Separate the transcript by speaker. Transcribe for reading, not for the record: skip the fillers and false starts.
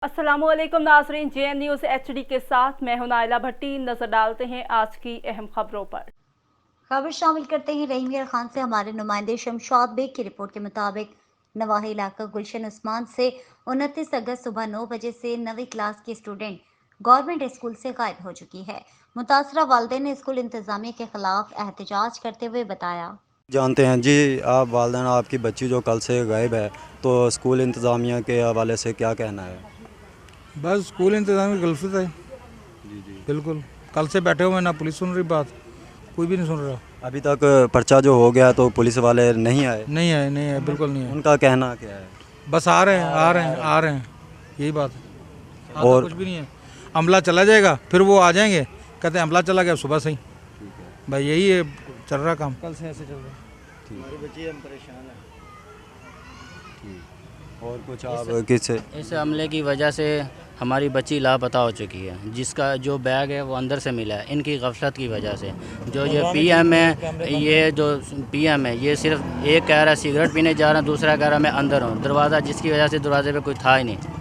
Speaker 1: अस्सलामु अलैकुम नाज़रीन, JN न्यूज़ HD के साथ मैं हूं नाइला भट्टी। नजर डालते हैं आज की अहम खबरों पर।
Speaker 2: खबर शामिल करते हैं रहीम खान से। हमारे नुमाइंदे शमशाद बेग की रिपोर्ट के मुताबिक नवाही इलाका गुलशन उस्मान से 29 अगस्त सुबह 9 बजे से 9वीं क्लास की स्टूडेंट गवर्नमेंट स्कूल से गायब हो चुकी है। मुतासरा वालिदैन ने स्कूल इंतजामिया के खिलाफ एहतजाज करते हुए बताया,
Speaker 3: जानते हैं जी, आप वालिदैन आपकी बच्ची जो कल से गायब है, तो स्कूल इंतज़ामिया के हवाले से क्या कहना है?
Speaker 4: बस स्कूल इंतजाम गलत है
Speaker 3: जी।
Speaker 4: बिल्कुल। कल से बैठे हुए ना पुलिस सुन रही बात, कोई भी नहीं सुन रहा।
Speaker 3: अभी तक पर्चा जो हो गया तो पुलिस वाले नहीं आए?
Speaker 4: नहीं है बिल्कुल नहीं है।
Speaker 3: उनका कहना क्या है?
Speaker 4: बस आ रहे हैं यही बात है।
Speaker 3: और
Speaker 4: कुछ भी नहीं है। अमला चला जाएगा, फिर वो आ जाएंगे, कहते हैं अमला चला गया सुबह से ही। भाई यही है, चल रहा काम, कल से ऐसे चल रहा है।
Speaker 3: हमारी बच्ची हम परेशान है। और कुछ आप किस
Speaker 5: इस हमले की वजह से हमारी बच्ची लापता हो चुकी है, जिसका जो बैग है वो अंदर से मिला है इनकी गफलत की वजह से। जो ये PM है, ये जो PM है, ये सिर्फ एक कह रहा है सिगरेट पीने जा रहा है, दूसरा कह रहा है मैं अंदर हूँ। दरवाज़ा जिसकी वजह से दरवाजे पे कोई था ही नहीं।